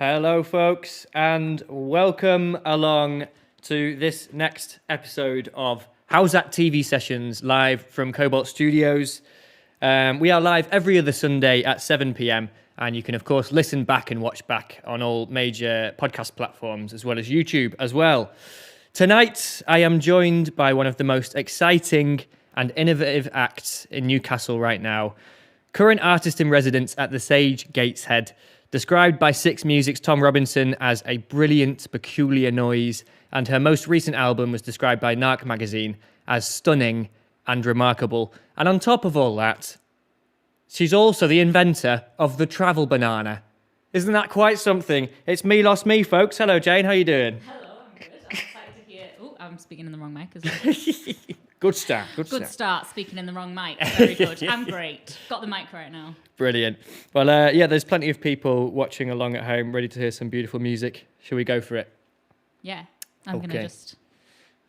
Hello, folks, and welcome along to this next episode of Howzat TV Sessions, live from Cobalt Studios. We are live every other Sunday at 7 p.m, and you can, of course, listen back and watch back on all major podcast platforms, as well as YouTube as well. Tonight, I am joined by one of the most exciting and innovative acts in Newcastle right now, current artist in residence at the Sage Gateshead, described by Six Music's Tom Robinson as a brilliant, peculiar noise, and her most recent album was described by Narc magazine as stunning and remarkable. And on top of all that, she's also the inventor of the travel banana. Isn't that quite something? It's me lost me, folks. Hello, Jayne. How are you doing? Hello, I'm good. I'm excited to hear... Oh, I'm speaking in the wrong mic as well. Good start. Good start, speaking in the wrong mic. Very good. I'm great. Got the mic right now. Brilliant. Well, there's plenty of people watching along at home, ready to hear some beautiful music. Shall we go for it? Yeah. I'm going to just...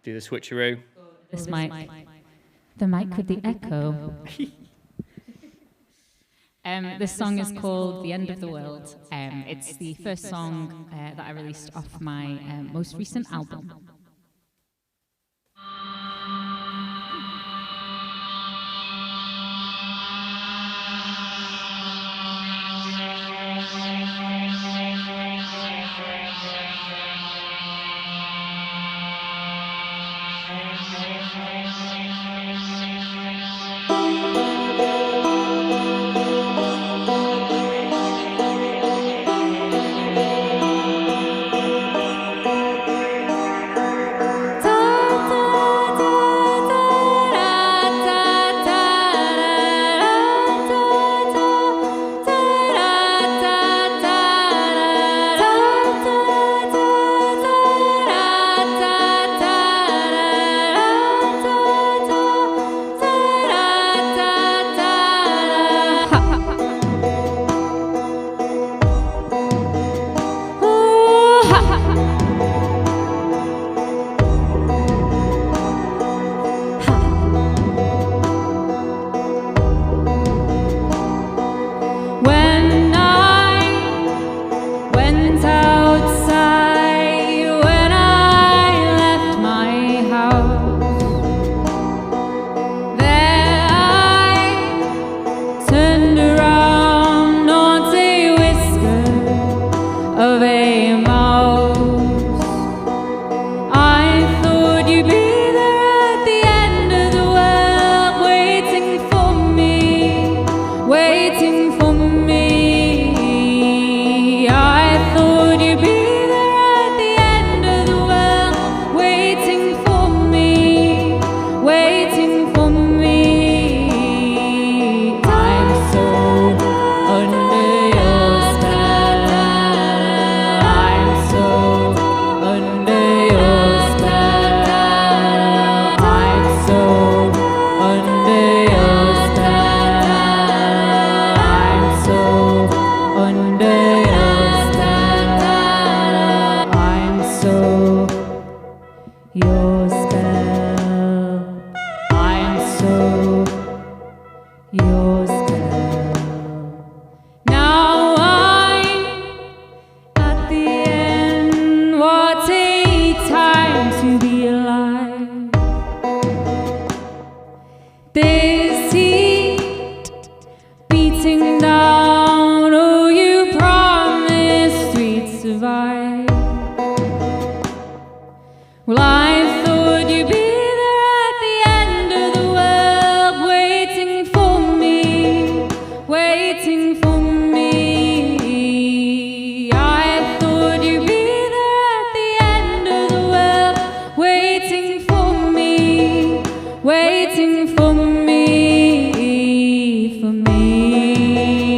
do the switcheroo. This mic. The mic with the echo. This song is called The End of the World. It's the first song that I released off my most recent album. Waiting for me, for me.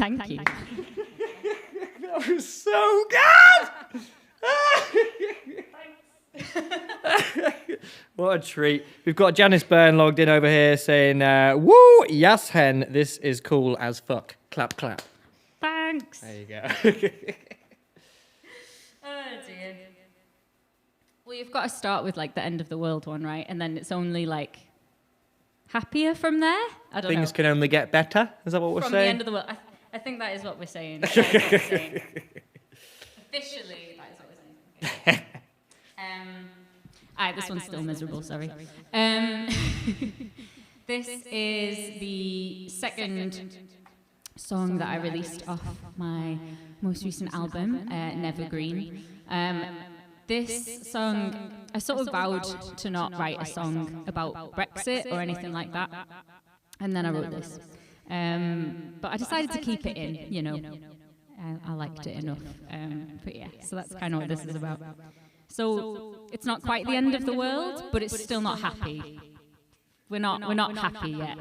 Thank you. That was so good! What a treat. We've got Janice Byrne logged in over here saying, woo, yes, hen, this is cool as fuck. Clap, clap. Thanks. There you go. Oh, dear. Well, you've got to start with, like, the end of the world one, right? And then it's only, like, happier from there? I don't know. Things can only get better? Is that what we're From saying? the end of the world. I think that is what we're saying. That is what we're saying. Officially, that is what we're saying. Okay. This one's still miserable, sorry. This is the second song that I released off my most recent album, Nevergreen. This song, I sort of vowed to not write a song about Brexit or anything like that, and then I wrote this. But I decided to keep it in, you know. I liked it enough. But yeah, so that's kind of what this is about. So it's not quite the end of the world, but it's still not happy. We're not happy yet.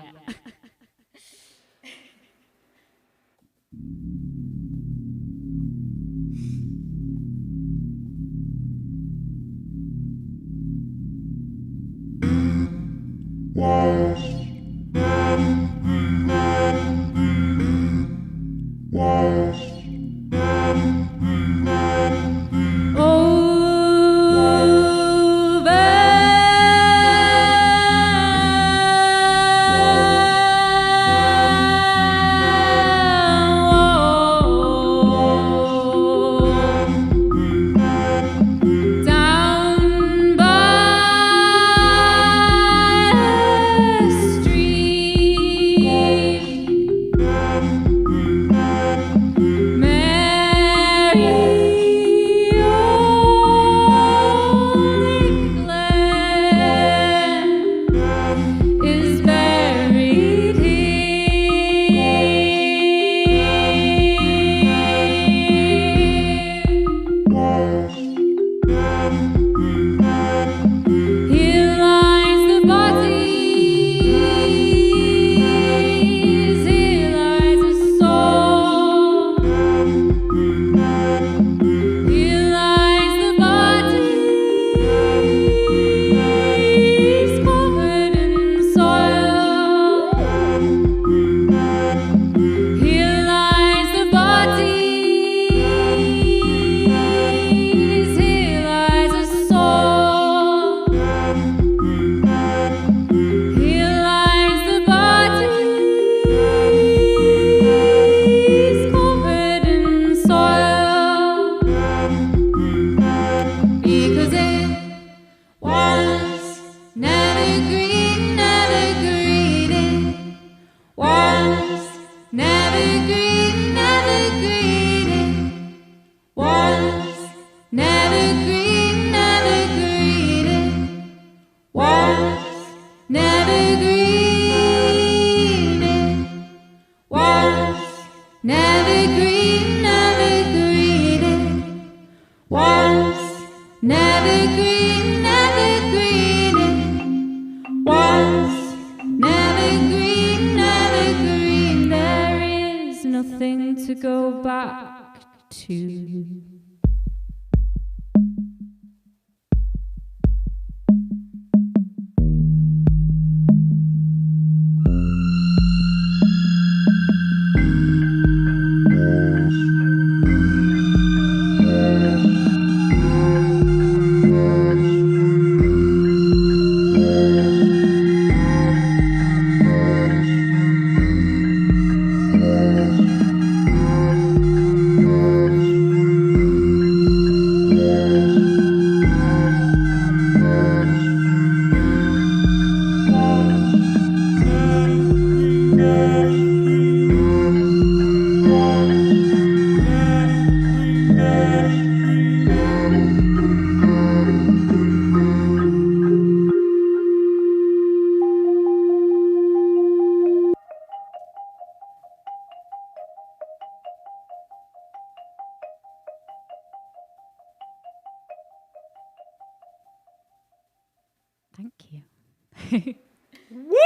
Woo!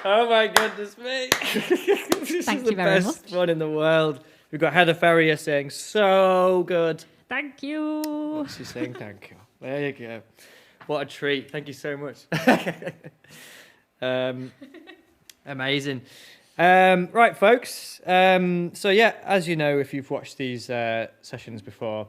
Oh my goodness me. This Thank is the you very best much. one in the world. We've got Heather Ferrier saying, so good. Thank you. She's saying thank you. There you go. What a treat. Thank you so much. Amazing. Right, folks. So, yeah, as you know, if you've watched these sessions before,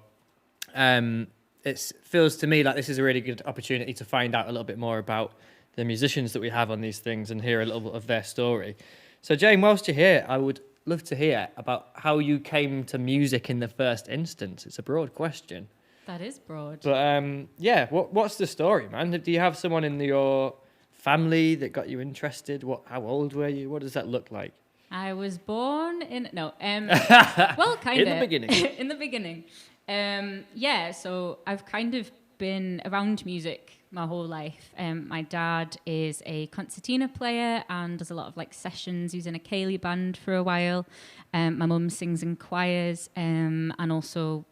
it feels to me like this is a really good opportunity to find out a little bit more about the musicians that we have on these things and hear a little bit of their story. So, Jayne, whilst you're here, I would love to hear about how you came to music in the first instance. It's a broad question. That is broad. But, yeah, what's the story, man? Do you have someone in your family that got you interested? How old were you? What does that look like? I was born in well, kind of In the beginning. in the beginning. Yeah, so I've kind of been around music my whole life. My dad is a concertina player and does a lot of like sessions. He was in a Cayley band for a while. My mum sings in choirs and also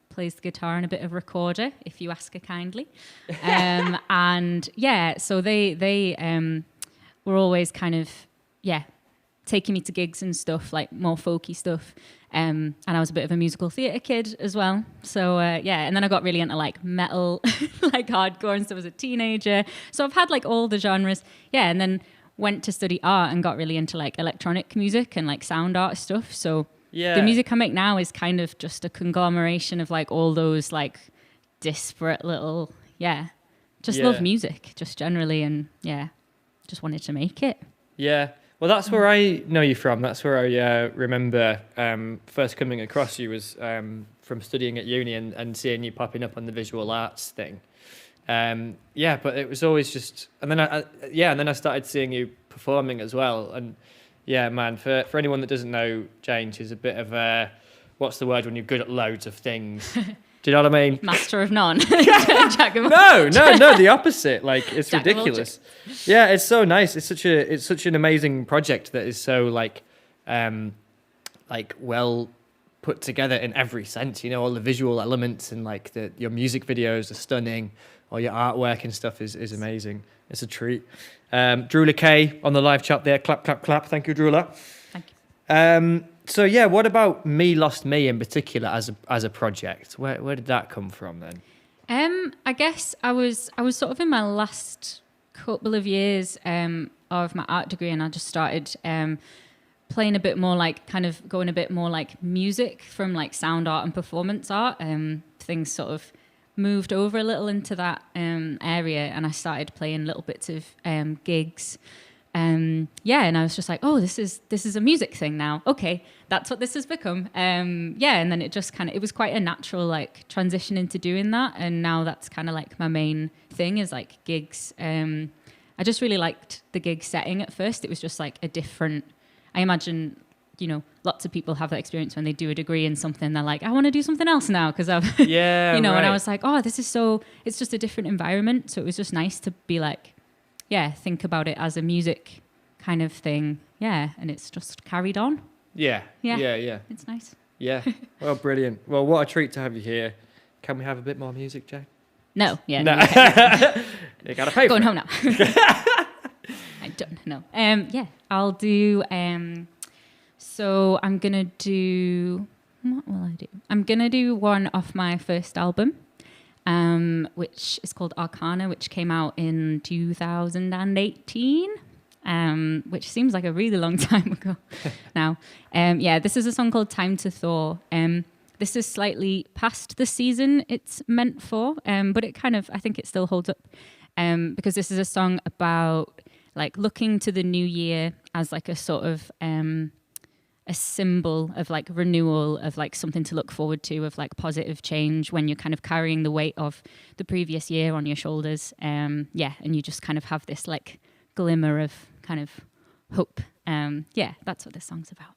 plays the guitar and a bit of recorder, if you ask her kindly. And yeah, so they were always kind of, taking me to gigs and stuff, like more folky stuff. And I was a bit of a musical theatre kid as well. So, and then I got really into like metal, like hardcore and stuff as a teenager. So I've had like all the genres. Yeah, and then went to study art and got really into like electronic music and like sound art stuff. So the music I make now is kind of just a conglomeration of like all those like disparate little, love music just generally. And just wanted to make it. Yeah. Well, that's where I know you from. That's where I remember first coming across you was from studying at uni and seeing you popping up on the visual arts thing. But it was always just, and then I started seeing you performing as well. And yeah, man, for anyone that doesn't know Jayne, she's a bit of a, what's the word when you're good at loads of things? Do you know what I mean? Master of none. Jack of No, the opposite. Like, it's Jack ridiculous. Yeah, it's so nice. It's such an amazing project that is so like well put together in every sense. You know, all the visual elements and like your music videos are stunning. All your artwork and stuff is amazing. It's a treat. Drula K on the live chat there. Clap, clap, clap. Thank you, Drula. Thank you. So yeah, what about Me Lost Me in particular as a project? Where did that come from then? I guess I was sort of in my last couple of years of my art degree, and I just started playing a bit more like kind of going a bit more like music from like sound art and performance art. Things sort of moved over a little into that area, and I started playing little bits of gigs. And I was just like, oh, this is a music thing now. Okay, that's what this has become. And then it just kind of, it was quite a natural like transition into doing that. And now that's kind of like my main thing is like gigs. I just really liked the gig setting at first. It was just like a different, I imagine, you know, lots of people have that experience when they do a degree in something. They're like, I want to do something else now because I've, and I was like, oh, this is so, it's just a different environment. So it was just nice to be like, think about it as a music kind of thing. Yeah, and it's just carried on. Yeah. It's nice. Yeah. Well, brilliant. Well, what a treat to have you here. Can we have a bit more music, Jay? No. You gotta pay Going for home now. I don't know. I'll do. So I'm gonna do. What will I do? I'm gonna do one off my first album. Which is called Arcana, which came out in 2018, which seems like a really long time ago now. This is a song called Time to Thaw. This is slightly past the season it's meant for, but it kind of, I think it still holds up, because this is a song about like looking to the new year as like a sort of a symbol of like renewal, of like something to look forward to, of like positive change when you're kind of carrying the weight of the previous year on your shoulders. And you just kind of have this like glimmer of kind of hope. That's what this song's about.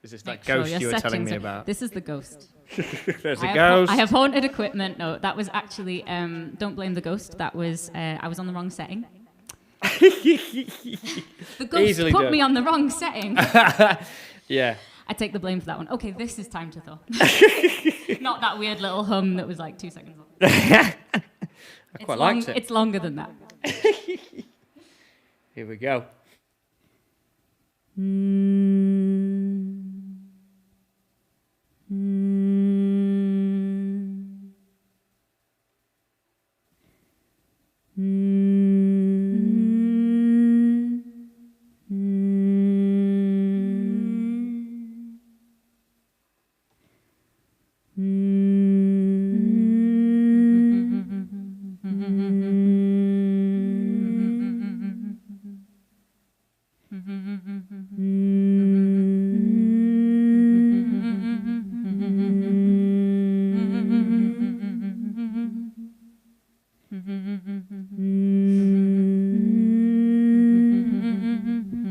Is this that Make sure ghost your you were telling settings me are- about? This is the ghost. There's a ghost. I have haunted equipment. No, that was actually, don't blame the ghost. That was, I was on the wrong setting. The ghost Easily put done. me on the wrong setting. Yeah. I take the blame for that one. Okay, this is time to thaw. Not that weird little hum that was like 2 seconds long. I quite liked it. It's longer than that. Here we go.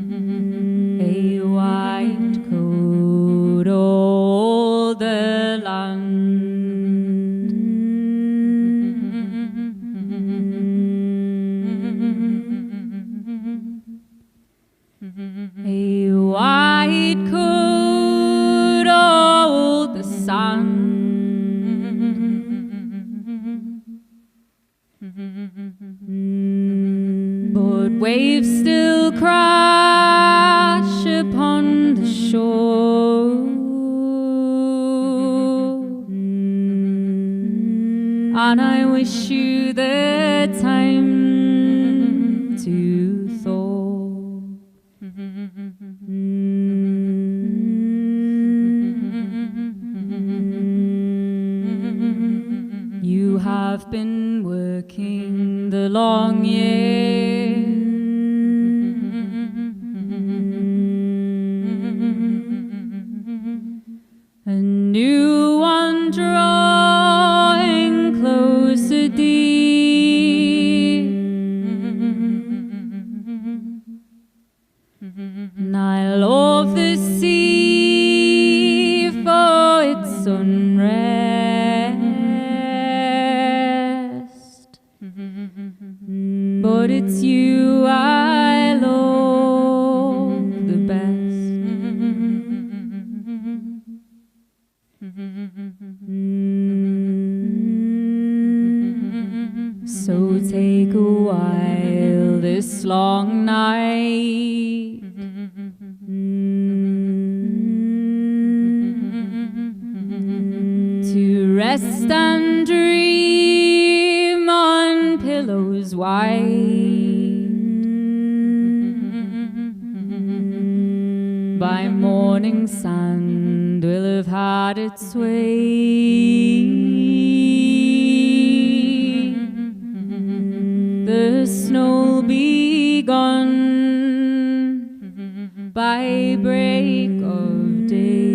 A white coat all the land. A white coat all the sun. But waves still crash upon the shore, and I wish you the time to thaw. You have been working the long year, a new one drawing closer, dear. And I love the sea for its unrest, but it's you I love the best. So take a while this long night to rest and dream on pillows white. By morning sand will have had its way. The snow will be gone by break of day.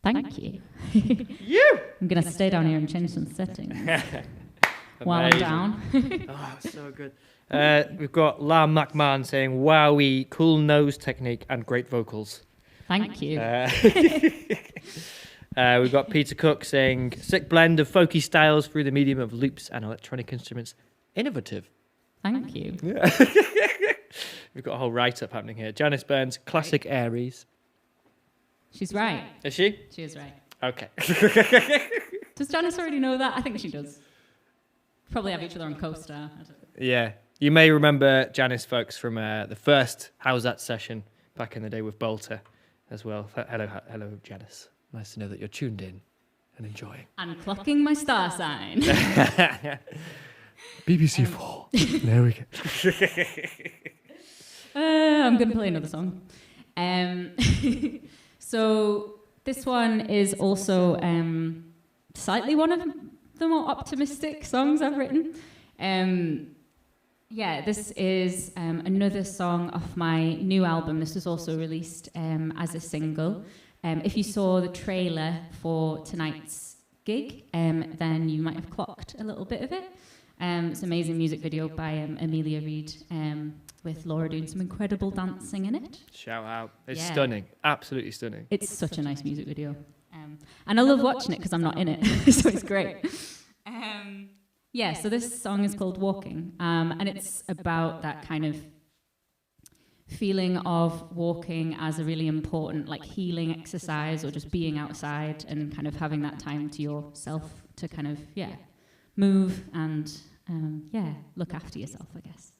Thank you. I'm going to stay down here and change some settings while I'm Amazing. down. Oh, so good. We've got Lam McMahon saying, "Wowie, cool nose technique and great vocals." Thank you. We've got Peter Cook saying, "Sick blend of folky styles through the medium of loops and electronic instruments. Innovative." Thank you. Yeah. We've got a whole write-up happening here. Janice Burns, classic Aries. She's right. Is she? She is right. Okay. Does Janice already know that? I think she does. Probably have each other on co-star. Yeah. You may remember Janice, folks, from the first Howzat session back in the day with Bolter as well. Hello, Janice. Nice to know that you're tuned in and enjoying. And clocking my star sign. BBC 4. There we go. I'm going to play another song. So this one is also slightly one of the more optimistic songs I've written. This is another song off my new album. This was also released as a single. If you saw the trailer for tonight's gig, then you might have clocked a little bit of it. It's an amazing music video by Amelia Reid, with Laura doing some incredible dancing in it. Shout out. It's stunning. Absolutely stunning. It's such a nice music video. And I love watching it because I'm not in it, so it's great. So this song is called Walking, and it's about that kind of feeling of walking as a really important like healing exercise, or just being outside and kind of having that time to yourself to kind of move and look after yourself, I guess.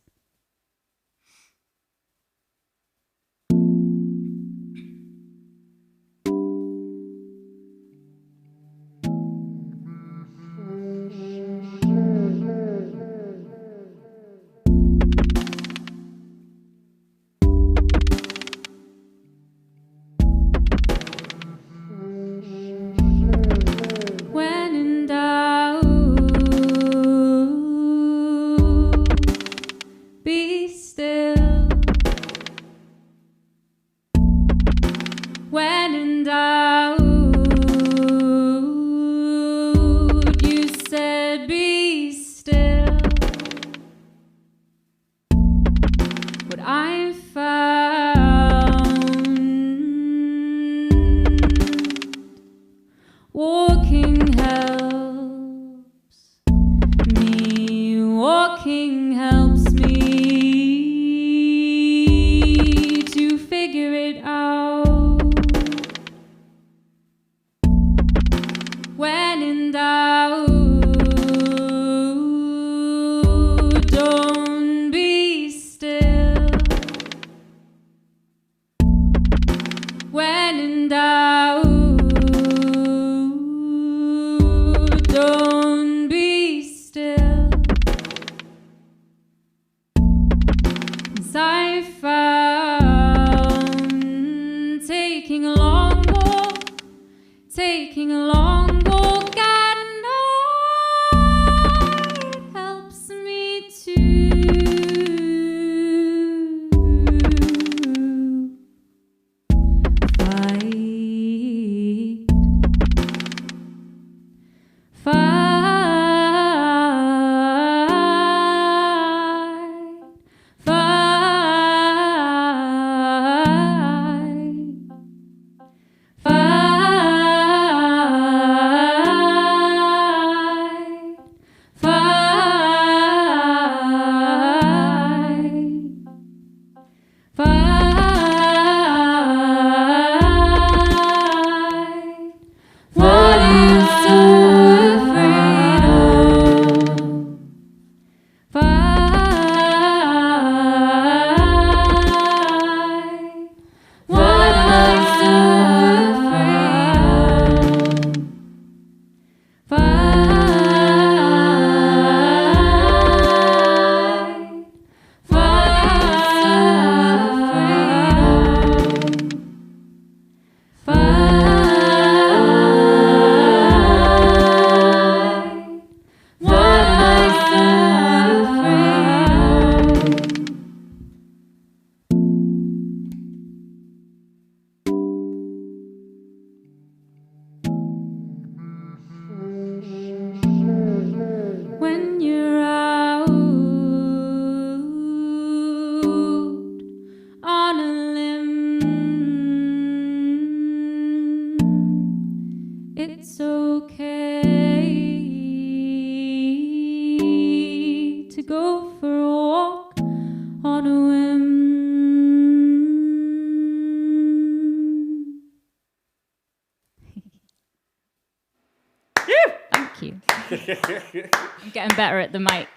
Thank you. I'm getting better at the mic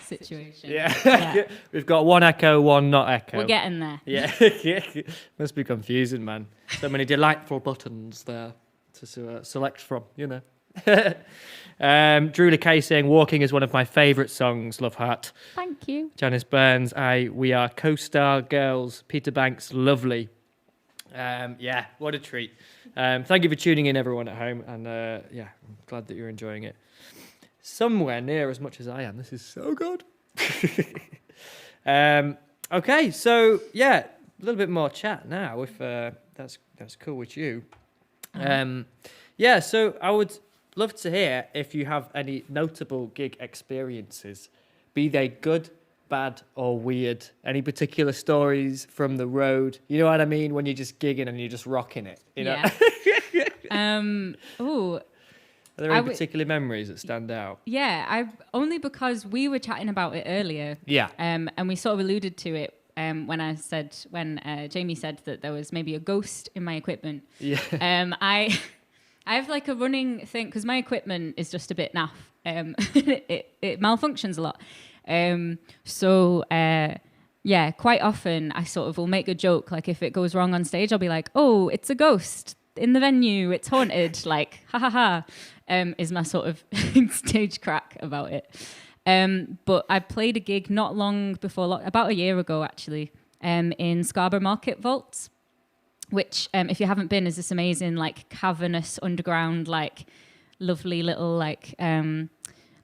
situation. Yeah. We've got one echo, one not echo. We're getting there. Yeah. Must be confusing, man. So many delightful buttons there to select from, you know. Drew LeKay saying Walking is one of my favourite songs. Love Heart. Thank you. Janice Burns, we are co-star girls. Peter Banks, lovely. Yeah, what a treat. Thank you for tuning in, everyone at home. And yeah, I'm glad that you're enjoying it. Somewhere near as much as I am. This is so good. Okay, so yeah, a little bit more chat now, if that's cool with you. Yeah, so I would love to hear if you have any notable gig experiences, be they good, bad, or weird. Any particular stories from the road? You know what I mean? When you're just gigging and you're just rocking it, you know? Yeah. Are there any particular memories that stand out? Yeah, only because we were chatting about it earlier. Yeah. And we sort of alluded to it when Jamie said that there was maybe a ghost in my equipment. Yeah. I have like a running thing because my equipment is just a bit naff. It malfunctions a lot. Yeah, quite often I sort of will make a joke. Like if it goes wrong on stage, I'll be like, "Oh, it's a ghost in the venue. It's haunted." Like, ha ha ha, is my sort of stage crack about it. But I played a gig not long before, about a year ago actually, in Scarborough Market Vaults, which, if you haven't been, is this amazing, like cavernous underground, like lovely little, like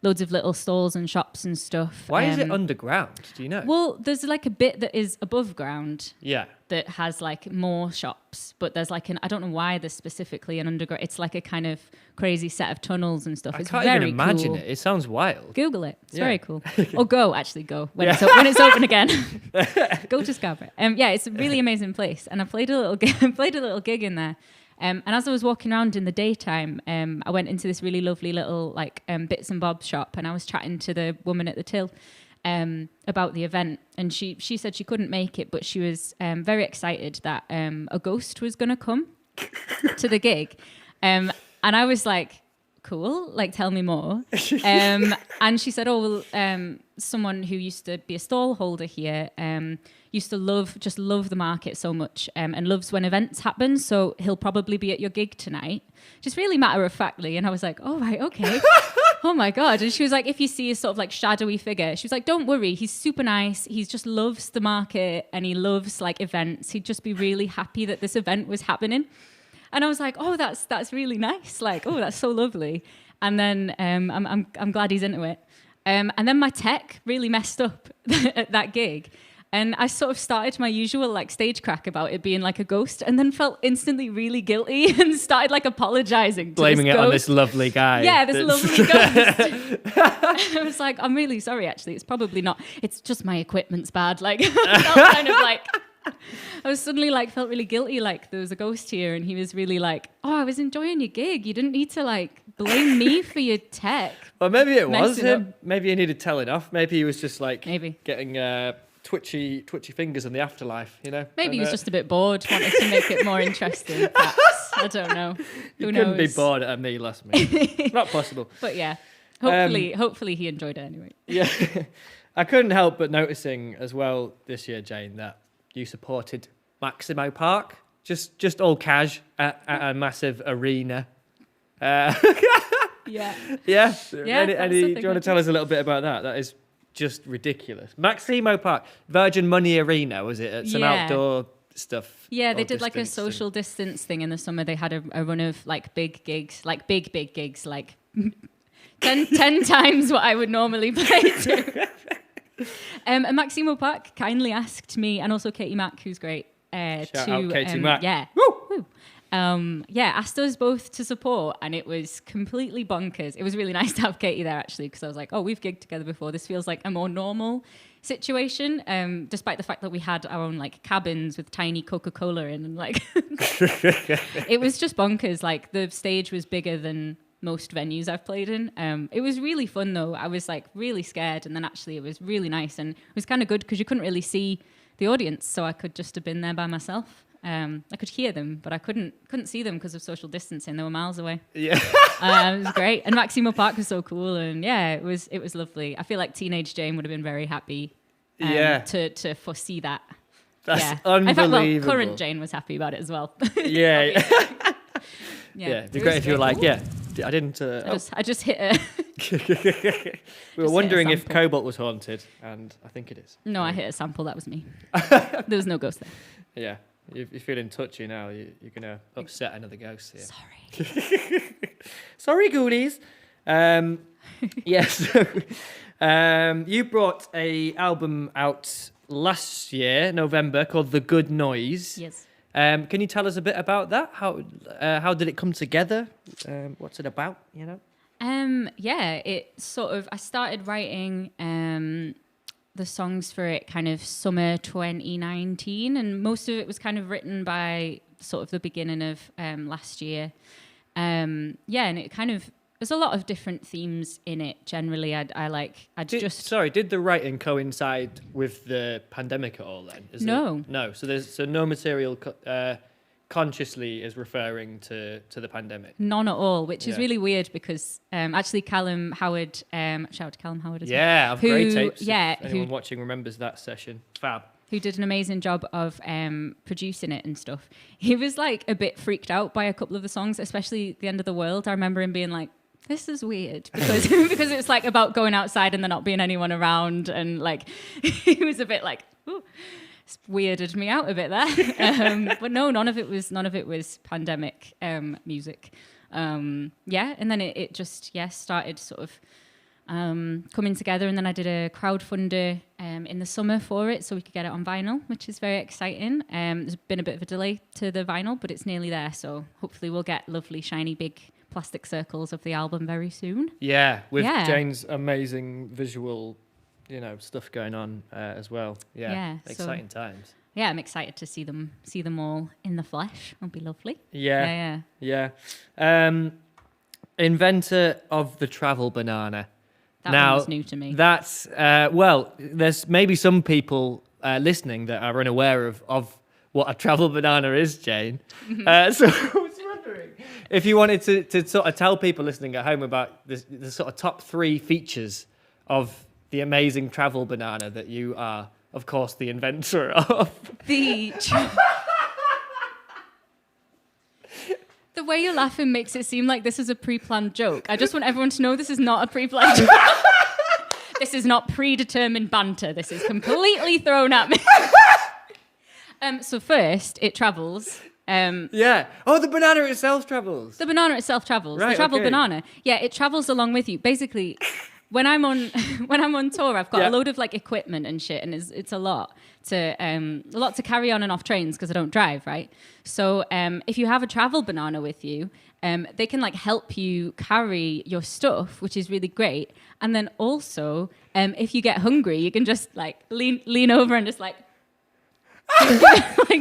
loads of little stalls and shops and stuff. Why is it underground? Do you know? Well, there's like a bit that is above ground. Yeah. That has like more shops, but there's like I don't know why there's specifically an underground. It's like a kind of crazy set of tunnels and stuff. It's can't very even imagine cool. it. It sounds wild. Google it. It's Yeah. very cool. Or go when it's open again. Go to Scarborough. Yeah, it's a really amazing place. And I played a little gig in there. And as I was walking around in the daytime, I went into this really lovely little like bits and bobs shop, and I was chatting to the woman at the till about the event, and she said she couldn't make it, but she was very excited that a ghost was going to come to the gig, and I was like, cool, like tell me more. And she said, oh well, someone who used to be a stall holder here used to love the market so much, and loves when events happen, so he'll probably be at your gig tonight, just really matter-of-factly. And I was like, oh right, okay. Oh my God. And she was like, if you see a sort of like shadowy figure, she was like, don't worry, he's super nice, he just loves the market and he loves like events, he'd just be really happy that this event was happening. And I was like, oh, that's really nice, like, oh, that's so lovely. And then I'm glad he's into it. And then my tech really messed up at that gig. And I sort of started my usual like stage crack about it being like a ghost, and then felt instantly really guilty and started like apologizing, blaming to this it ghost. on this lovely guy. Yeah, this lovely ghost. I was like, I'm really sorry. Actually, it's probably not. It's just my equipment's bad. Like, I felt kind of like. I was suddenly like felt really guilty, like there was a ghost here, and he was really like, "Oh, I was enjoying your gig. You didn't need to like blame me for your tech." Well, maybe it was Messing him. up. Maybe he needed telling off. Maybe he was just like getting twitchy fingers in the afterlife. You know. Maybe he was just a bit bored, wanted to make it more interesting. Perhaps. I don't know. You couldn't be bored at me last week. Not possible. But yeah, hopefully he enjoyed it anyway. Yeah, I couldn't help but noticing as well this year, Jayne, that you supported Maximo Park, just all cash at a massive arena. Yeah. Yeah. Yeah, Do you want to tell us a little bit about that? That is just ridiculous. Maximo Park, Virgin Money Arena, was it? Some outdoor stuff. Yeah, they did like a social distance thing in the summer. They had a run of like big gigs, like big gigs, like 10 times what I would normally play to. And Maximo Park kindly asked me, and also Katie Mack, who's great, Shout out Katie Mack. Yeah. Woo! Asked us both to support, and it was completely bonkers. It was really nice to have Katie there, actually, because I was like, oh, we've gigged together before. This feels like a more normal situation, despite the fact that we had our own like cabins with tiny Coca-Cola in, and like it was just bonkers. Like the stage was bigger than most venues I've played in. It was really fun though. I was like really scared, and then actually it was really nice, and it was kind of good because you couldn't really see the audience, so I could just have been there by myself. I could hear them, but I couldn't see them because of social distancing. They were miles away. Yeah. It was great. And Maximo Park was so cool. And yeah, it was lovely. I feel like teenage Jayne would have been very happy to foresee that. That's unbelievable. In fact, well, current Jayne was happy about it as well. Yeah. Yeah. It'd be great if you were like, I didn't. I just hit a. We were wondering if Cobalt was haunted, and I think it is. No, I hit a sample. That was me. There was no ghost there. Yeah. You're feeling touchy now. You're going to upset another ghost here. Sorry. Sorry, ghoulies. Yes. You brought a album out last year, November, called The Good Noise. Yes. Can you tell us a bit about that? How did it come together? What's it about, you know? It sort of, I started writing the songs for it kind of summer 2019, and most of it was kind of written by sort of the beginning of last year. And it kind of, there's a lot of different themes in it. Generally, Did the writing coincide with the pandemic at all then? No. No. So no material consciously is referring to the pandemic. None at all, which is really weird because actually Callum Howard, shout out to Callum Howard as well. Yeah, I've great tapes. Yeah, if anyone watching remembers that session. Fab. Who did an amazing job of producing it and stuff. He was like a bit freaked out by a couple of the songs, especially The End of the World. I remember him being like, this is weird because because it's like about going outside and there not being anyone around, and like he was a bit like, ooh, it's weirded me out a bit there. But no, none of it was pandemic music. And then it just started sort of coming together, and then I did a crowdfunder in the summer for it so we could get it on vinyl, which is very exciting. There's been a bit of a delay to the vinyl, but it's nearly there, so hopefully we'll get lovely shiny big plastic circles of the album very soon. Yeah, with Jayne's amazing visual, stuff going on as well. Yeah, exciting times. Yeah, I'm excited to see them all in the flesh. It'll be lovely. Yeah. Inventor of the travel banana. That one was new to me. That's there's maybe some people listening that are unaware of what a travel banana is, Jayne. So I was wondering if you wanted to sort of tell people listening at home about the sort of top 3 features of the amazing travel banana that you are, of course, the inventor of. The way you're laughing makes it seem like this is a pre-planned joke. I just want everyone to know this is not a pre-planned joke. This is not predetermined banter. This is completely thrown at me. So first, it travels. The banana itself travels. The banana itself travels. Right, the travel banana. Yeah, it travels along with you. Basically, when I'm on tour, I've got a load of like equipment and shit, and it's a lot to carry on and off trains because I don't drive, right? So if you have a travel banana with you, they can like help you carry your stuff, which is really great. And then also, if you get hungry, you can just like lean over and just like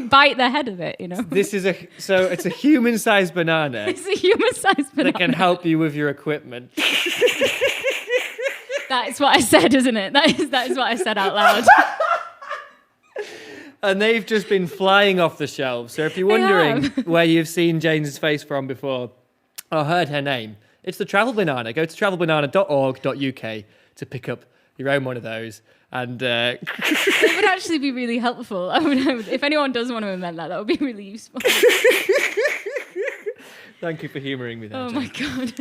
bite the head of it, This is it's a human-sized banana. It's a human-sized banana that can help you with your equipment. That is what I said, isn't it? That is what I said out loud. And they've just been flying off the shelves. So if you're wondering where you've seen Jayne's face from before or heard her name, it's the Travel Banana. Go to travelbanana.org.uk to pick up your own one of those. And it would actually be really helpful. I would, if anyone does want to invent that would be really useful. Thank you for humouring me there. Oh, my God.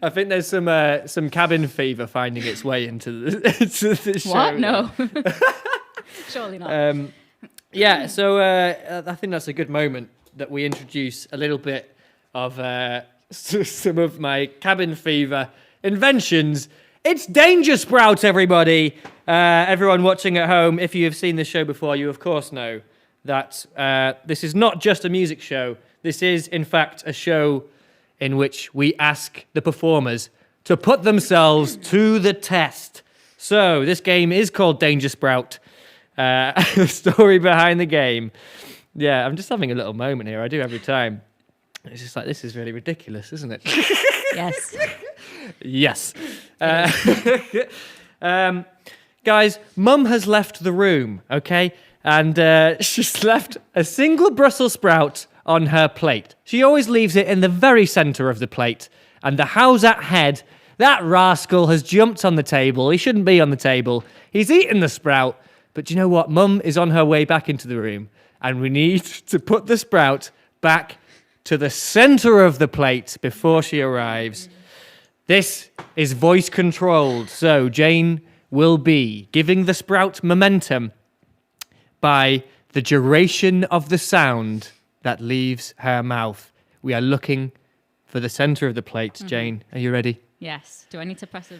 I think there's some cabin fever finding its way into the show. What? No. Surely not. So I think that's a good moment that we introduce a little bit of some of my cabin fever inventions. It's Danger Sprout, everybody. Everyone watching at home, if you have seen this show before, you of course know that this is not just a music show. This is, in fact, a show in which we ask the performers to put themselves to the test. So this game is called Danger Sprout. The story behind the game. Yeah, I'm just having a little moment here. I do every time. It's just like, this is really ridiculous, isn't it? Yes. Yes. Guys, Mum has left the room, okay? And she's left a single Brussels sprout on her plate. She always leaves it in the very centre of the plate. And the Howzat head, that rascal has jumped on the table. He shouldn't be on the table. He's eaten the sprout. But do you know what? Mum is on her way back into the room. And we need to put the sprout back to the centre of the plate before she arrives. This is voice controlled. So Jayne will be giving the sprout momentum by the duration of the sound that leaves her mouth. We are looking for the centre of the plate. Jayne, are you ready? Yes. Do I need to press a...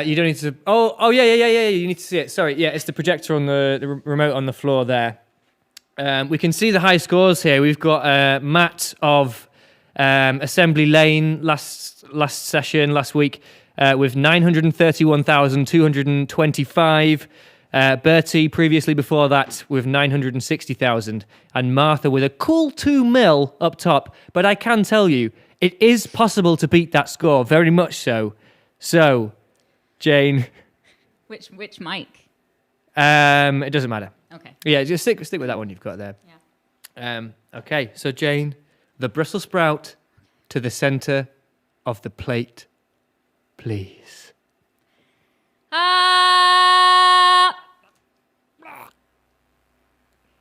You don't need to... Oh, yeah. You need to see it. Sorry. Yeah, it's the projector on the remote on the floor there. We can see the high scores here. We've got Matt of Assembly Lane last week with 931,225. Bertie previously before that with 960,000. And Martha with a cool 2 mil up top. But I can tell you, it is possible to beat that score, very much so. So, Jayne. Which mic? It doesn't matter. Okay. Yeah, just stick with that one you've got there. Yeah. Okay, so Jayne, the Brussels sprout to the centre of the plate, please.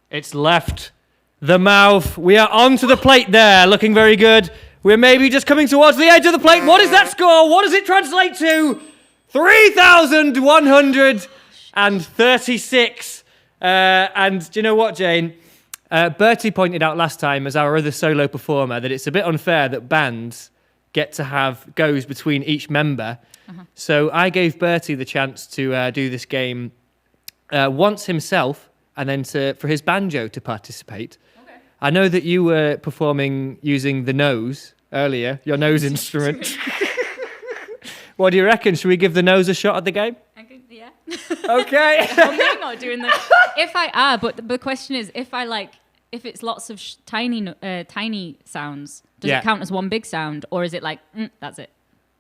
It's left the mouth. We are onto the plate there, looking very good. We're maybe just coming towards the edge of the plate. What is that score? What does it translate to? 3,136. And do you know what, Jayne? Bertie pointed out last time, as our other solo performer, that it's a bit unfair that bands get to have goes between each member. So I gave Bertie the chance to do this game once himself, and then for his banjo to participate. Okay. I know that you were performing using the nose earlier, your nose instrument. What do you reckon? Should we give the nose a shot at the game? Yeah. Okay. I'm not doing that. But the question is, if it's lots of tiny sounds, does it count as one big sound, or is it like that's it?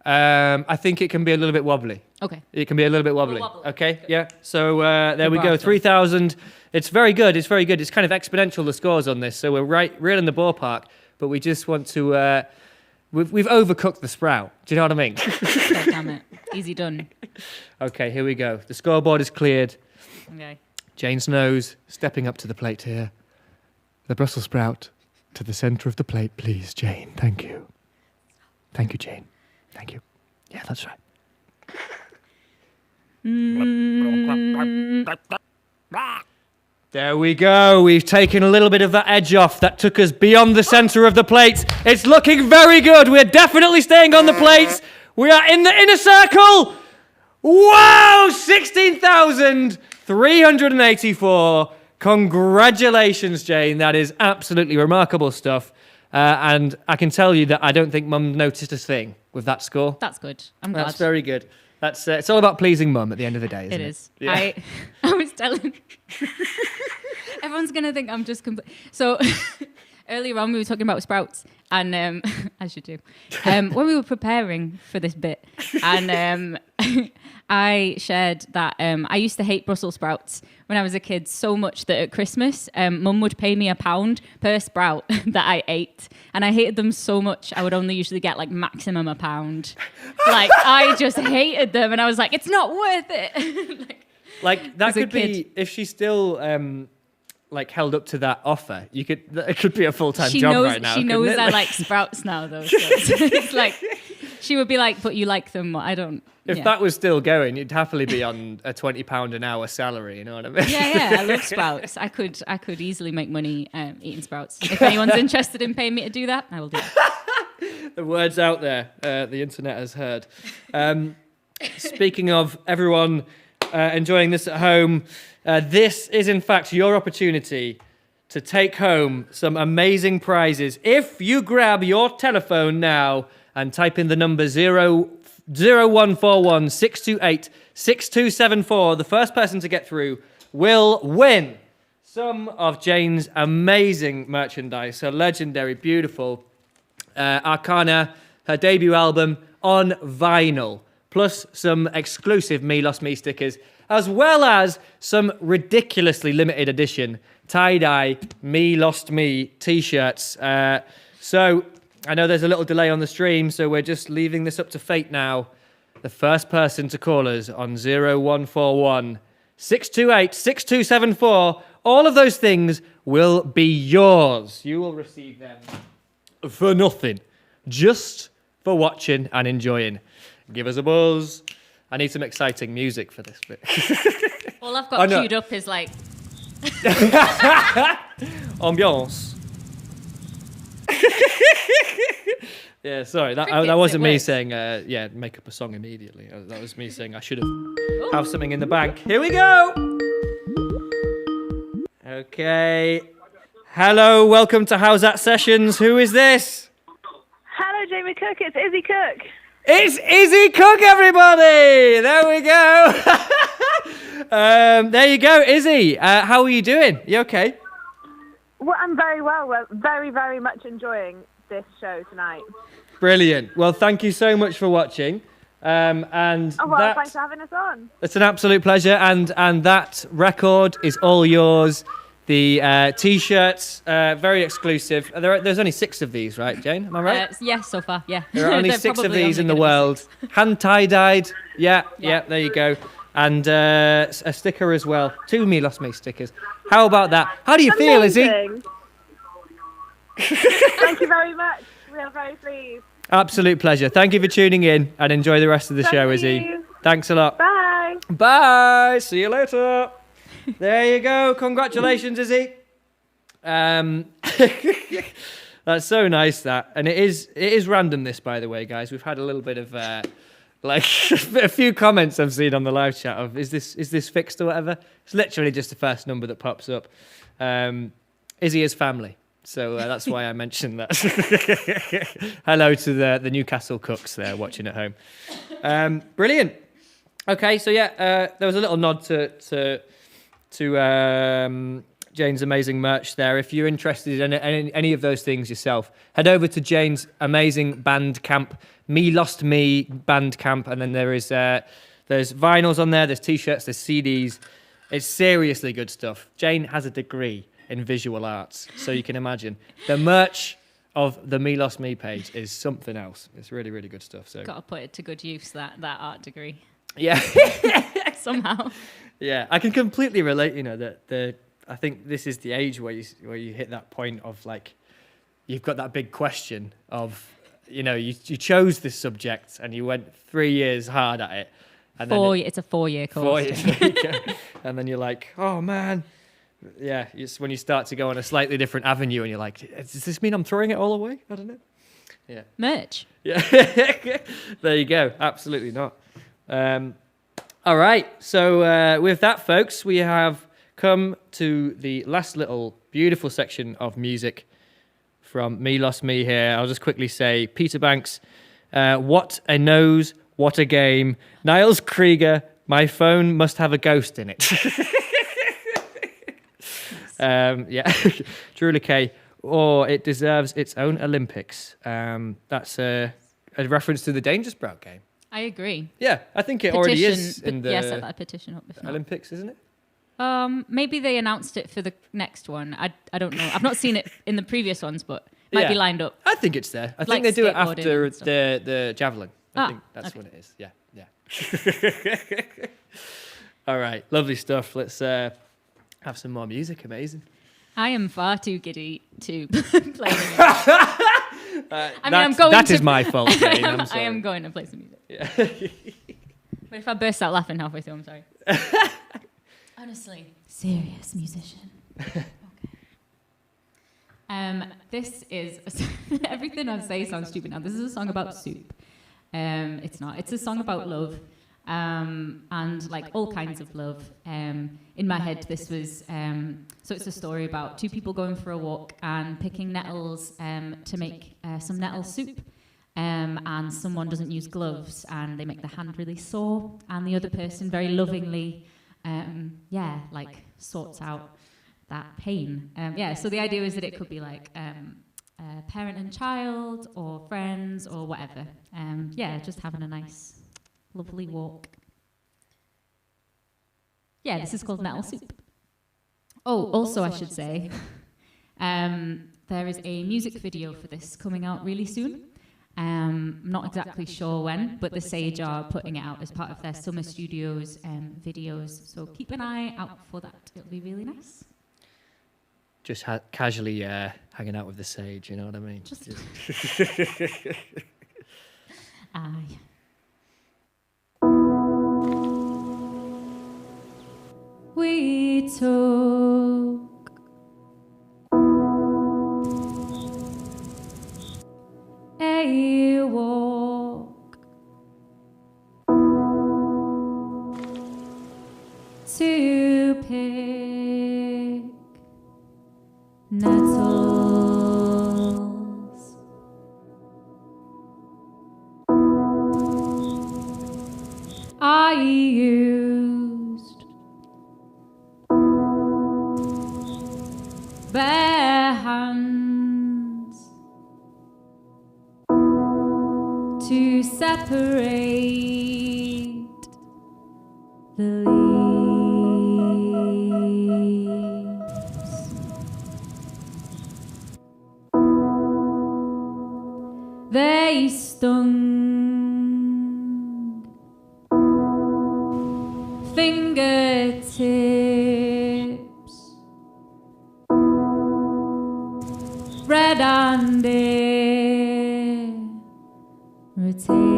I think it can be a little bit wobbly. Okay. It can be a little bit wobbly. Okay. Good. Yeah. So there we go. 3,000. It's very good. It's very good. It's kind of exponential, the scores on this. So we're real in the ballpark, but we just want to. We've overcooked the sprout. Do you know what I mean? God damn it. Easy done. Okay, here we go. The scoreboard is cleared. Okay. Jayne's nose stepping up to the plate here. The Brussels sprout to the centre of the plate, please, Jayne. Thank you. Thank you, Jayne. Thank you. Yeah, that's right. There we go. We've taken a little bit of that edge off. That took us beyond the centre of the plate. It's looking very good. We're definitely staying on the plates. We are in the inner circle. Wow! 16,384. Congratulations, Jayne. That is absolutely remarkable stuff. And I can tell you that I don't think Mum noticed a thing with that score. That's good. I'm glad. That's very good. That's it's all about pleasing Mum at the end of the day, isn't it? It is. Yeah. I was telling... Everyone's going to think I'm just... So earlier on, we were talking about sprouts, and as you do, when we were preparing for this bit, and I shared that I used to hate Brussels sprouts when I was a kid so much that at Christmas, Mum would pay me £1 per sprout that I ate, and I hated them so much I would only usually get like maximum £1. Like I just hated them, and I was like, it's not worth it. like that could be if she still like held up to that offer. It could be a full-time job right now. She knows I like sprouts now, though. So it's like she would be like, "But you like them? I don't." If that was still going, you'd happily be on a £20 an hour salary. You know what I mean? Yeah. I love sprouts. I could easily make money eating sprouts. If anyone's interested in paying me to do that, I will do it. The word's out there. The internet has heard. Speaking of everyone enjoying this at home, this is in fact your opportunity to take home some amazing prizes. If you grab your telephone now and type in the number 0141 628 6274, the first person to get through will win some of Jayne's amazing merchandise, her legendary, beautiful Arcana, her debut album on vinyl, plus some exclusive Me Lost Me stickers. as well as some ridiculously limited edition tie-dye Me Lost Me t-shirts. So I know there's a little delay on the stream, so we're just leaving this up to fate now. The first person to call us on 0141 628 6274, all of those things will be yours. You will receive them for nothing, just for watching and enjoying. Give us a buzz. I need some exciting music for this bit. All I've got queued up is like... Ambiance. Yeah, sorry, that wasn't me saying, make up a song immediately. That was me saying I should have something in the bank. Here we go. Okay. Hello, welcome to Howzat Sessions. Who is this? Hello, Jamie Cook. It's Izzy Cook. It's Izzy Cook, everybody. There we go. There you go, Izzy. How are you doing? You okay? Well, I'm very well. We're very, very much enjoying this show tonight. Brilliant. Well, thank you so much for watching. Thanks for having us on. It's an absolute pleasure. And that record is all yours. The T-shirts, very exclusive. There's only 6 of these, right, Jayne? Am I right? Yes, so far, yeah. There are only 6 of these in the world. Hand tie-dyed. Yeah, there you go. And a sticker as well. 2 Me Lost Me stickers. How about that? How do you feel, Izzy? Thank you very much. We are very pleased. Absolute pleasure. Thank you for tuning in and enjoy the rest of the show, Izzy. Thanks a lot. Bye. Bye. See you later. There you go. Congratulations, Izzy. That's so nice, that. And it is random, this, by the way, guys. We've had a little bit of a few comments I've seen on the live chat of is this fixed or whatever. It's literally just the first number that pops up. Izzy is family. So that's why I mentioned that. Hello to the Newcastle Cooks there watching at home. Brilliant. Okay, so there was a little nod to Jayne's amazing merch there. If you're interested in any of those things yourself, head over to Jayne's amazing Bandcamp, Me Lost Me Bandcamp, and then there's vinyls on there, there's t-shirts, there's CDs. It's seriously good stuff. Jayne has a degree in visual arts, so you can imagine the merch of the Me Lost Me page is something else. It's really, really good stuff. So got to put it to good use, that art degree. Yeah. Somehow. Yeah, I can completely relate. That I think this is the age where you hit that point of like, you've got that big question of, you chose this subject and you went 3 years hard at it. And it's a 4-year course. 4 years. And then you're like, oh man. Yeah, it's when you start to go on a slightly different avenue and you're like, does this mean I'm throwing it all away? I don't know. Yeah. Merch. Yeah. There you go. Absolutely not. All right. So with that, folks, we have come to the last little beautiful section of music from Me Lost Me here. I'll just quickly say, Peter Banks, What a Nose, What a Game. Niles Krieger, My Phone Must Have a Ghost in It. Drew Kay, or It Deserves Its Own Olympics. That's a reference to the Danger Sprout game. I agree. Yeah, I think it already is in the set that petition up before. Olympics, isn't it? Maybe they announced it for the next one. I don't know. I've not seen it in the previous ones, but it might be lined up. I think it's there. I think they do it after the javelin. I think that's what it is. Yeah. All right, lovely stuff. Let's have some more music. Amazing. I am far too giddy to play the music. That is my fault, Jayne. I'm sorry. I am going to play some music. Yeah. But if I burst out laughing halfway through, I'm sorry. Honestly. Serious musician. Okay. This is... everything I say sounds stupid now. This is a song about soup. It's not. It's a song about love. And like all kinds of love. In my head, this was, so it's a story about 2 people going for a walk and picking nettles to make some nettle soup. And someone doesn't use gloves and they make the hand really sore, and the other person very lovingly, sorts out that pain. So the idea is that it could be like parent and child or friends or whatever. Just having a nice lovely walk. yeah, this is called Nettle Soup. Oh, also I should say, there is a music video for this coming out really soon. Not exactly sure when, but the Sage are putting it out as part of their Summer Studios videos. So keep an eye out for that. It'll be really nice. Just casually hanging out with the Sage, you know what I mean? Just aye. We took a walk to pick nettles. I used bare hands to separate the leaves. They stung fingertips, red and irritated.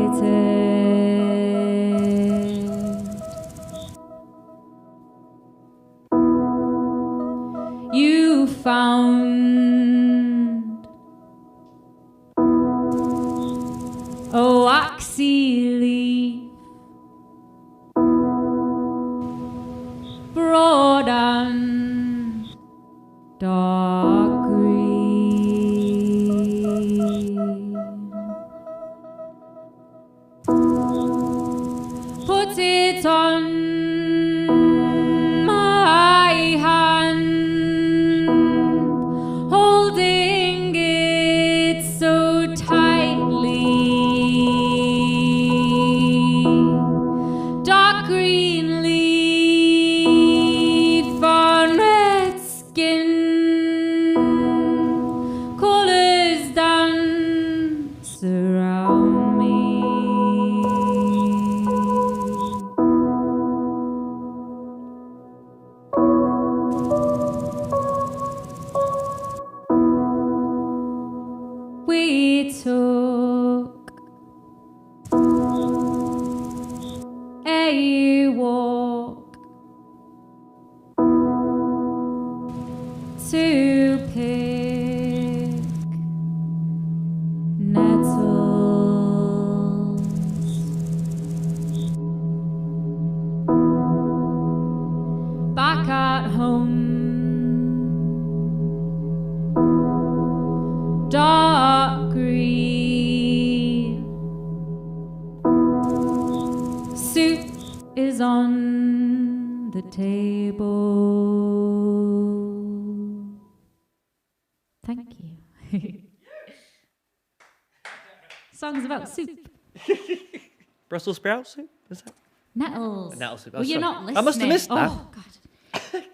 You found a waxy leaf, broad and dark green. Put it on my hand, holding it so tightly. Dark green leaf on red skin, colors dance around me. We took a walk to pick nettles. Back at home, dark green soup is on the table. Thank you. Songs about soup. Brussels sprout soup? Is that? Nettles. Nettle soup. Oh, Well, you're sorry. not listening. I must have missed that. Oh, God.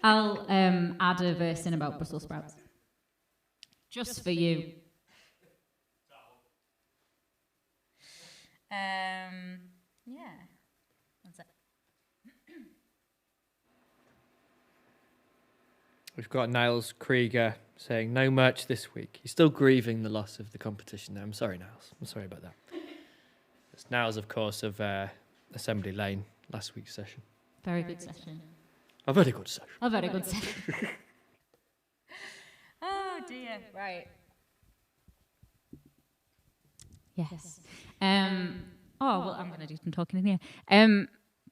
I'll add a verse in about Brussels sprouts. Just for you. Yeah. That's it. We've got Niles Krieger saying, no merch this week. He's still grieving the loss of the competition there. I'm sorry, Niles. I'm sorry about that. It's Niles, of course, of Assembly Lane, last week's session. Very good session. A very good session. A very good session. Oh, dear. Right. Yes. Oh, well, I'm going to do some talking in here.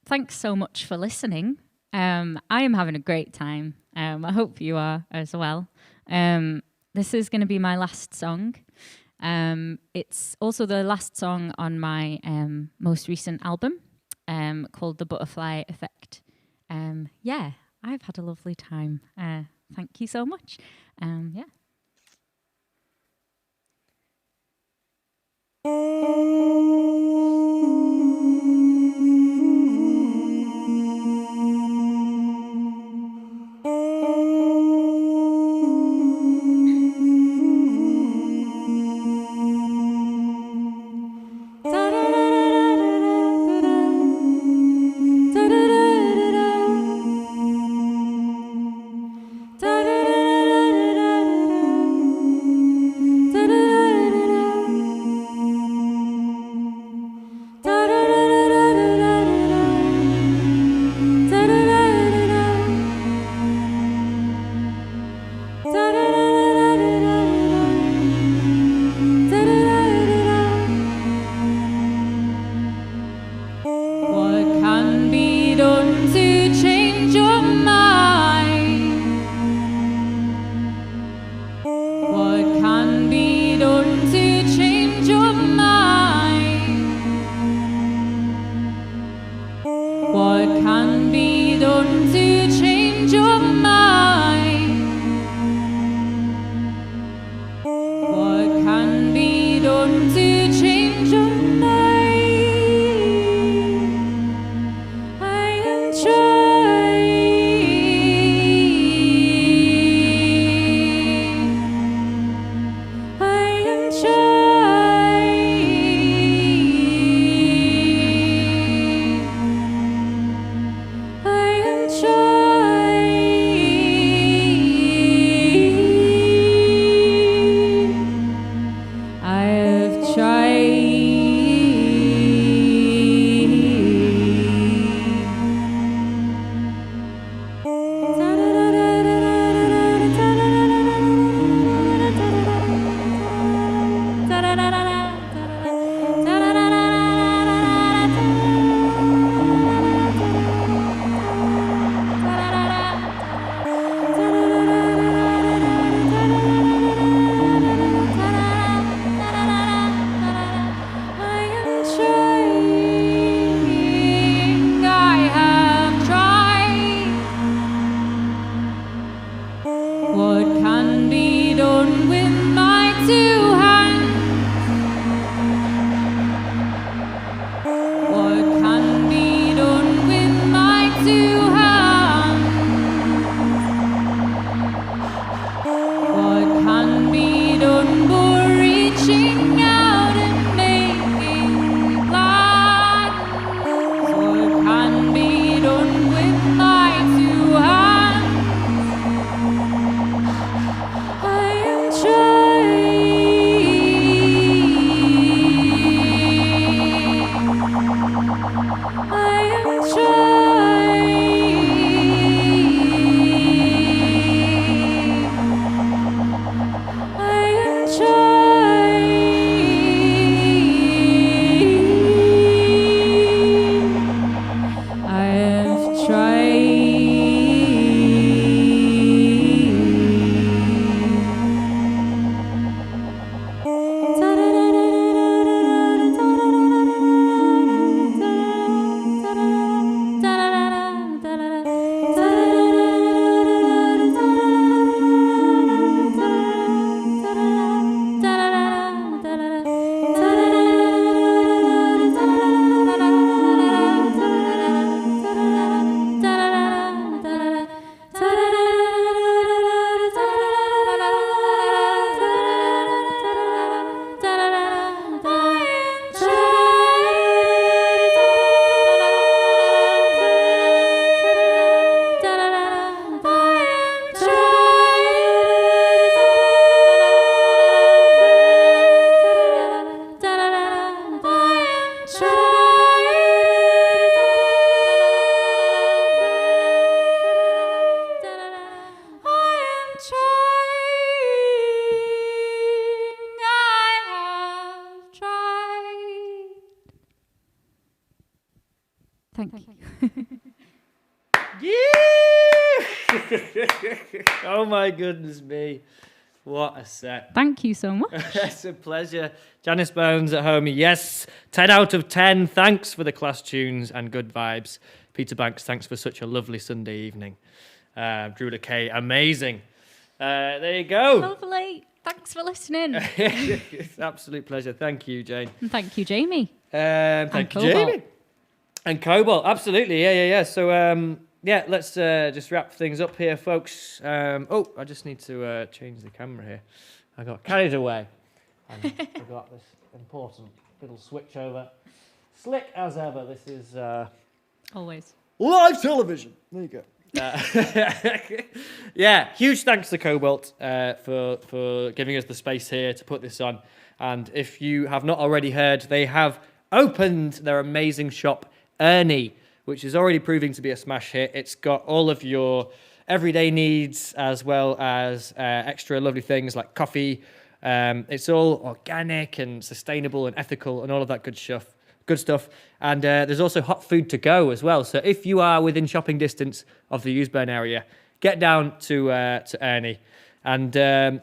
Thanks so much for listening. I am having a great time. I hope you are as well. This is going to be my last song. It's also the last song on my most recent album called The Butterfly Effect. Yeah, I've had a lovely time. Thank you so much. Yeah. Thank you. Yeah! Oh my goodness me. What a set. Thank you so much. It's a pleasure. Janice Bones at home. Yes. 10 out of 10. Thanks for the class tunes and good vibes. Peter Banks, thanks for such a lovely Sunday evening. Drew K, amazing. There you go. Lovely. Thanks for listening. It's an absolute pleasure. Thank you, Jayne. And thank you, Jamie. Thank you, Cobalt. Jamie. And Cobalt, absolutely. Yeah. So, let's just wrap things up here, folks. I just need to change the camera here. I got carried away. And forgot this important little switch over. Slick as ever. This is Always. live television. There you go. Huge thanks to Cobalt for giving us the space here to put this on. And if you have not already heard, they have opened their amazing shop, Ernie, which is already proving to be a smash hit. It's got all of your everyday needs as well as extra lovely things like coffee. It's all organic and sustainable and ethical and all of that good stuff. And there's also hot food to go as well. So if you are within shopping distance of the Eusburn area, get down to Ernie. And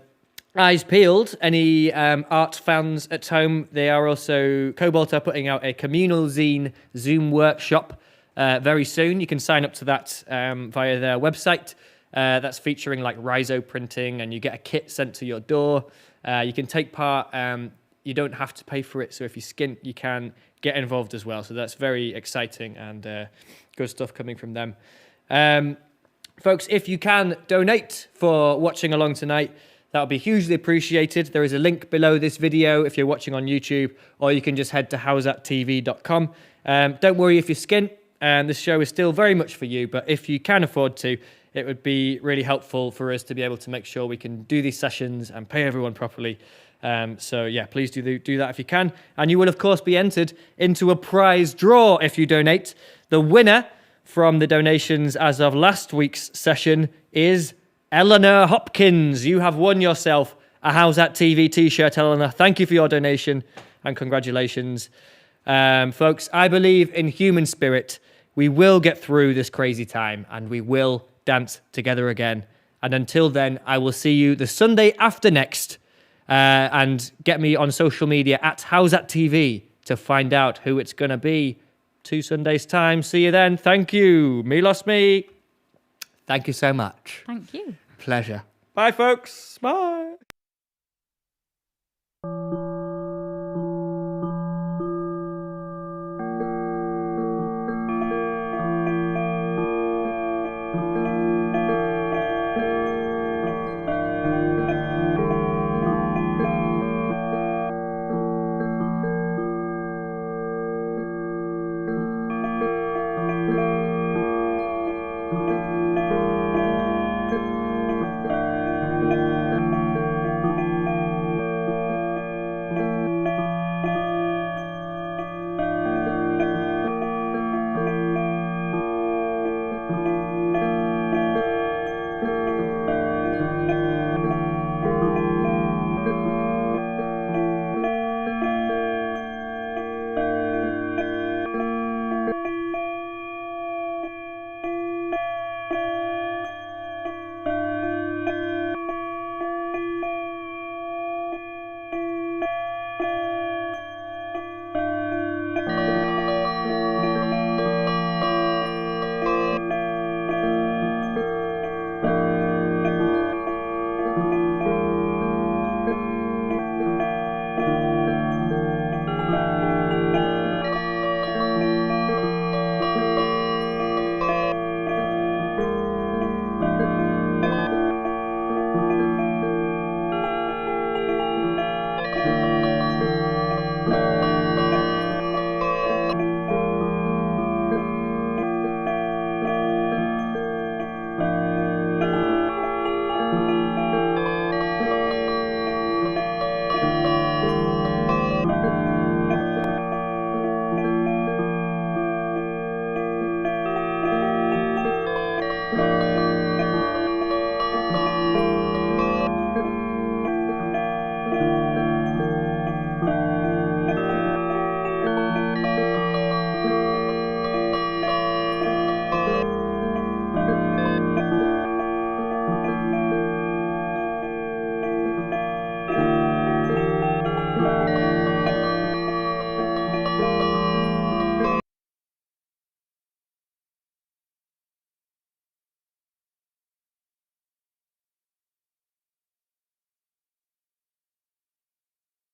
eyes peeled, any art fans at home, Cobalt are putting out a communal zine Zoom workshop very soon. You can sign up to that via their website. That's featuring like Riso printing, and you get a kit sent to your door. You can take part. You don't have to pay for it. So if you skint, you can get involved as well. So that's very exciting and good stuff coming from them. Folks, if you can donate for watching along tonight, that would be hugely appreciated. There is a link below this video if you're watching on YouTube, or you can just head to howzattv.com. Don't worry if you're skint. This show is still very much for you, but if you can afford to, it would be really helpful for us to be able to make sure we can do these sessions and pay everyone properly. Please do that if you can. And you will, of course, be entered into a prize draw if you donate. The winner from the donations as of last week's session is Eleanor Hopkins. You have won yourself a Howzat TV t-shirt, Eleanor. Thank you for your donation and congratulations. Folks, I believe in human spirit. We will get through this crazy time and we will dance together again. And until then, I will see you the Sunday after next. And get me on social media at Howzat TV to find out who it's going to be 2 Sundays' time. See you then. Thank you. Me lost me. Thank you so much. Thank you. Pleasure. Bye, folks. Bye.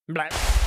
Blah.